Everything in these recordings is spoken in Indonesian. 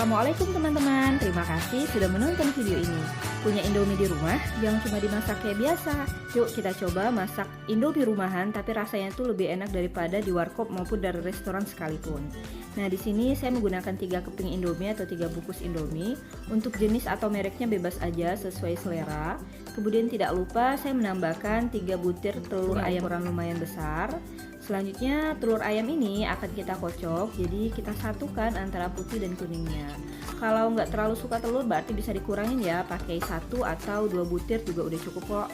Assalamualaikum teman-teman, terima kasih sudah menonton video ini. Punya Indomie di rumah? Jangan cuma dimasak kayak biasa. Yuk kita coba masak Indomie rumahan, tapi rasanya tuh lebih enak daripada di warkop maupun dari restoran sekalipun. Nah, di sini saya menggunakan 3 keping Indomie atau 3 bungkus Indomie. Untuk jenis atau mereknya bebas aja sesuai selera. Kemudian tidak lupa saya menambahkan 3 butir telur ayam ukuran lumayan besar. Selanjutnya telur ayam ini akan kita kocok, jadi kita satukan antara putih dan kuningnya. Kalau nggak terlalu suka telur berarti bisa dikurangin ya, pakai 1 atau 2 butir juga udah cukup kok.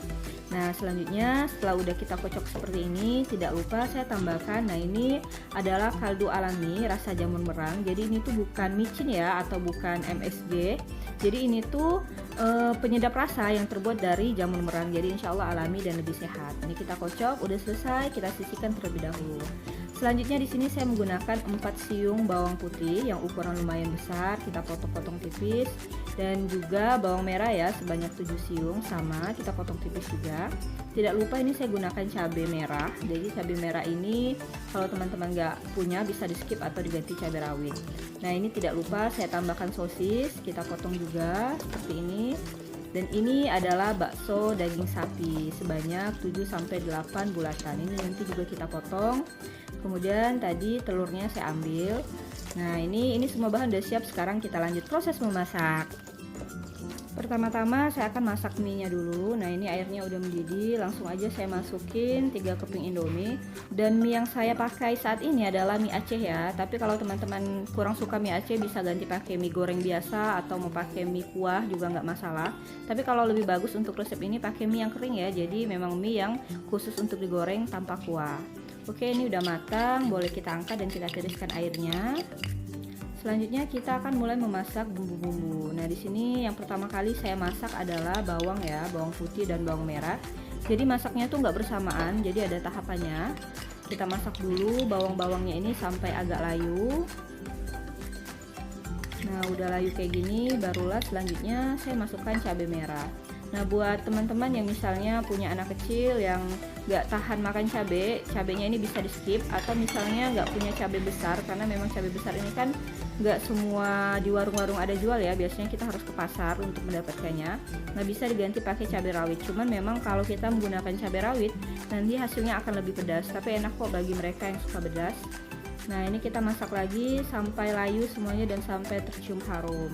Nah, selanjutnya setelah udah kita kocok seperti ini, tidak lupa saya tambahkan, nah ini adalah kaldu alami rasa jamur merang. Jadi ini tuh bukan micin ya, atau bukan MSG. Jadi ini tuh penyedap rasa yang terbuat dari jamur merang. Jadi insya Allah alami dan lebih sehat. Ini kita kocok, udah selesai, kita sisihkan terlebih dahulu. Selanjutnya di sini saya menggunakan 4 siung bawang putih yang ukuran lumayan besar, kita potong-potong tipis, dan juga bawang merah ya sebanyak 7 siung sama kita potong tipis juga. Tidak lupa ini saya gunakan cabai merah. Jadi cabai merah ini kalau teman-teman nggak punya bisa di skip atau diganti cabai rawit. Nah, ini tidak lupa saya tambahkan sosis, kita potong juga seperti ini. Dan ini adalah bakso daging sapi sebanyak 7-8 bulatan. Ini nanti juga kita potong. Kemudian tadi telurnya saya ambil. Nah, ini semua bahan udah siap. Sekarang kita lanjut proses memasak. Pertama-tama saya akan masak mie nya dulu. Nah, ini airnya udah mendidih, langsung aja saya masukin 3 keping Indomie. Dan mie yang saya pakai saat ini adalah mie Aceh ya. Tapi kalau teman-teman kurang suka mie Aceh bisa ganti pakai mie goreng biasa atau mau pakai mie kuah juga nggak masalah. Tapi kalau lebih bagus untuk resep ini pakai mie yang kering ya. Jadi memang mie yang khusus untuk digoreng tanpa kuah. Oke, ini udah matang, boleh kita angkat dan kita tiriskan airnya. Selanjutnya kita akan mulai memasak bumbu-bumbu. Nah, di sini yang pertama kali saya masak adalah bawang ya, bawang putih dan bawang merah. Jadi masaknya tuh nggak bersamaan, jadi ada tahapannya. Kita masak dulu bawang-bawangnya ini sampai agak layu. Nah, udah layu kayak gini, barulah selanjutnya saya masukkan cabai merah. Nah, buat teman-teman yang misalnya punya anak kecil yang nggak tahan makan cabai, cabainya ini bisa di skip, atau misalnya nggak punya cabai besar, karena memang cabai besar ini kan nggak semua di warung-warung ada jual ya, biasanya kita harus ke pasar untuk mendapatkannya. Nah, bisa diganti pakai cabai rawit, cuman memang kalau kita menggunakan cabai rawit nanti hasilnya akan lebih pedas, tapi enak kok bagi mereka yang suka pedas. Nah, ini kita masak lagi sampai layu semuanya dan sampai tercium harum.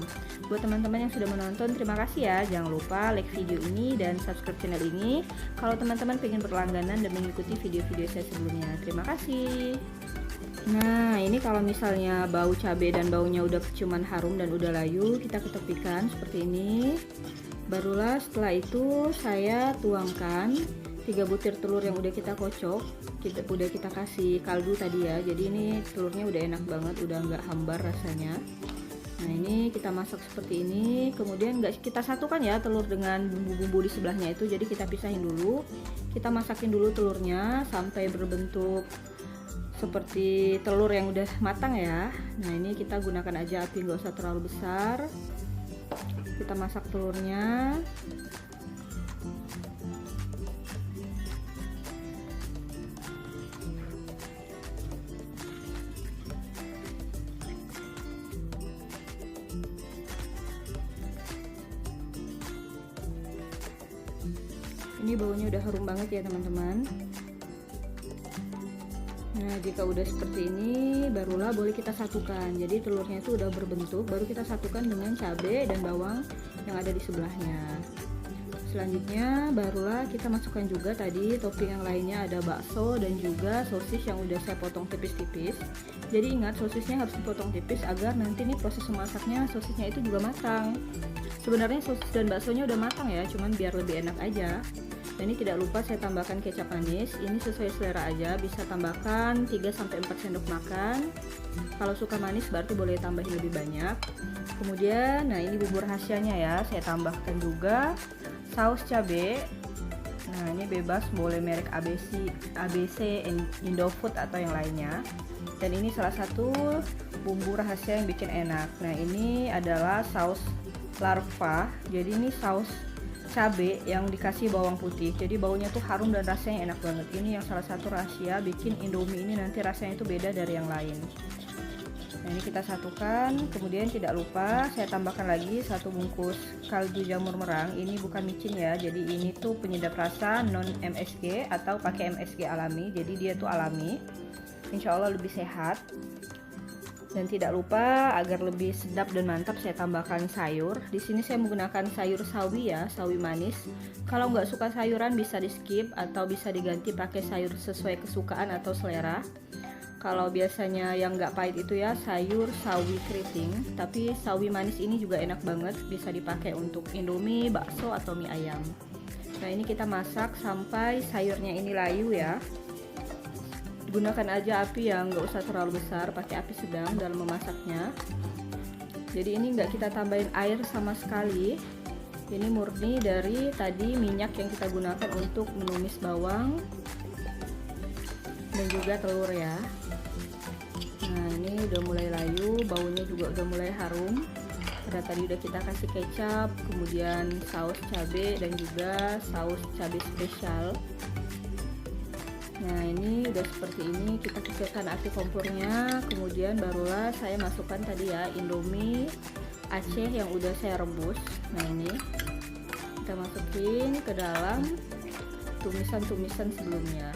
Buat teman-teman yang sudah menonton, terima kasih ya. Jangan lupa like video ini dan subscribe channel ini kalau teman-teman pengen berlangganan dan mengikuti video-video saya sebelumnya. Terima kasih. Nah, ini kalau misalnya bau cabai dan baunya udah keciuman harum dan udah layu, kita ketepikan seperti ini. Barulah setelah itu saya tuangkan 3 butir telur yang udah kita kocok, udah kita kasih kaldu tadi ya. Jadi ini telurnya udah enak banget, udah nggak hambar rasanya. Nah, ini kita masak seperti ini. Kemudian nggak kita satukan ya telur dengan bumbu-bumbu di sebelahnya itu. Jadi kita pisahin dulu. Kita masakin dulu telurnya sampai berbentuk seperti telur yang udah matang ya. Nah, ini kita gunakan aja api nggak usah terlalu besar. Kita masak telurnya. Ini baunya udah harum banget ya teman-teman. Nah, jika udah seperti ini barulah boleh kita satukan. Jadi telurnya itu udah berbentuk, baru kita satukan dengan cabai dan bawang yang ada di sebelahnya. Selanjutnya barulah kita masukkan juga tadi topping yang lainnya, ada bakso dan juga sosis yang udah saya potong tipis-tipis. Jadi ingat, sosisnya harus dipotong tipis agar nanti nih proses memasaknya sosisnya itu juga matang. Sebenarnya sosis dan baksonya udah matang ya, cuman biar lebih enak aja. Dan ini tidak lupa saya tambahkan kecap manis. Ini sesuai selera aja, bisa tambahkan 3-4 sendok makan. Kalau suka manis berarti boleh tambahin lebih banyak. Kemudian, nah ini bumbu rahasianya ya, saya tambahkan juga saus cabai. Nah, ini bebas, boleh merek ABC, Indofood atau yang lainnya. Dan ini salah satu bumbu rahasia yang bikin enak. Nah, ini adalah saus larva. Jadi ini saus cabai yang dikasih bawang putih, jadi baunya tuh harum dan rasanya enak banget. Ini yang salah satu rahasia bikin Indomie ini nanti rasanya itu beda dari yang lain. Nah, ini kita satukan. Kemudian tidak lupa saya tambahkan lagi 1 bungkus kaldu jamur merang. Ini bukan micin ya, jadi ini tuh penyedap rasa non MSG atau pakai MSG alami, jadi dia tuh alami, insya Allah lebih sehat. Dan tidak lupa agar lebih sedap dan mantap saya tambahkan sayur. Di sini saya menggunakan sayur sawi ya, sawi manis. Kalau nggak suka sayuran bisa di skip atau bisa diganti pakai sayur sesuai kesukaan atau selera. Kalau biasanya yang nggak pahit itu ya sayur sawi keriting, tapi sawi manis ini juga enak banget, bisa dipakai untuk indomie, bakso atau mie ayam. Nah, ini kita masak sampai sayurnya ini layu ya. Gunakan aja api yang nggak usah terlalu besar, pakai api sedang dalam memasaknya. Jadi ini nggak kita tambahin air sama sekali. Ini murni dari tadi minyak yang kita gunakan untuk menumis bawang dan juga telur ya. Nah, ini udah mulai layu, baunya juga udah mulai harum. Karena tadi udah kita kasih kecap, kemudian saus cabai dan juga saus cabai spesial. Nah, ini udah seperti ini, kita kecilkan api kompornya, kemudian barulah saya masukkan tadi ya indomie Aceh yang udah saya rebus. Nah, ini kita masukin ke dalam tumisan-tumisan sebelumnya.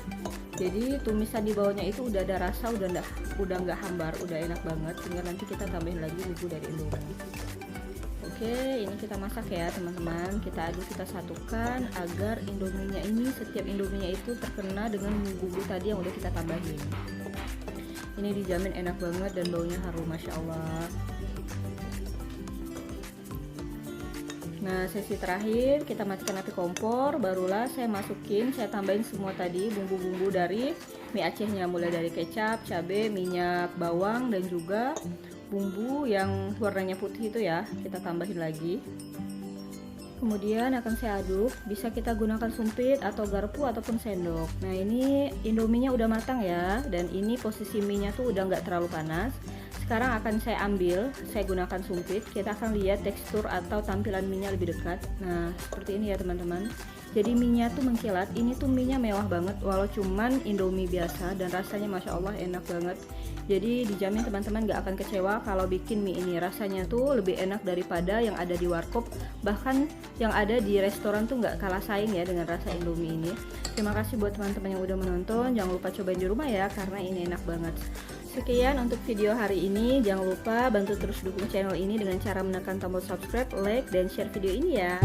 Jadi tumisan di bawahnya itu udah ada rasa, udah nggak hambar, udah enak banget. Tinggal nanti kita tambahin lagi bumbu dari indomie. Oke, ini kita masak ya teman-teman. Kita aduk, kita satukan agar indominya ini, setiap indominya itu terkena dengan bumbu tadi yang udah kita tambahin. Ini dijamin enak banget dan baunya harum, masya Allah. Nah, sesi terakhir kita matikan api kompor, barulah saya masukin, saya tambahin semua tadi bumbu-bumbu dari mie Acehnya, mulai dari kecap, cabai, minyak bawang dan juga bumbu yang warnanya putih itu ya, kita tambahin lagi. Kemudian akan saya aduk, bisa kita gunakan sumpit atau garpu ataupun sendok. Nah, ini indominya udah matang ya, dan ini posisi mie-nya tuh udah nggak terlalu panas. Sekarang akan saya ambil, saya gunakan sumpit, kita akan lihat tekstur atau tampilan mie-nya lebih dekat. Nah, seperti ini ya teman-teman. Jadi mie-nya tuh mengkilat, ini tuh mie-nya mewah banget, walau cuman indomie biasa dan rasanya masya Allah enak banget. Jadi dijamin teman-teman gak akan kecewa kalau bikin mie ini, rasanya tuh lebih enak daripada yang ada di warkop, bahkan yang ada di restoran tuh gak kalah saing ya dengan rasa indomie ini. Terima kasih buat teman-teman yang udah menonton, jangan lupa cobain di rumah ya karena ini enak banget. Sekian untuk video hari ini, jangan lupa bantu terus dukung channel ini dengan cara menekan tombol subscribe, like, dan share video ini ya.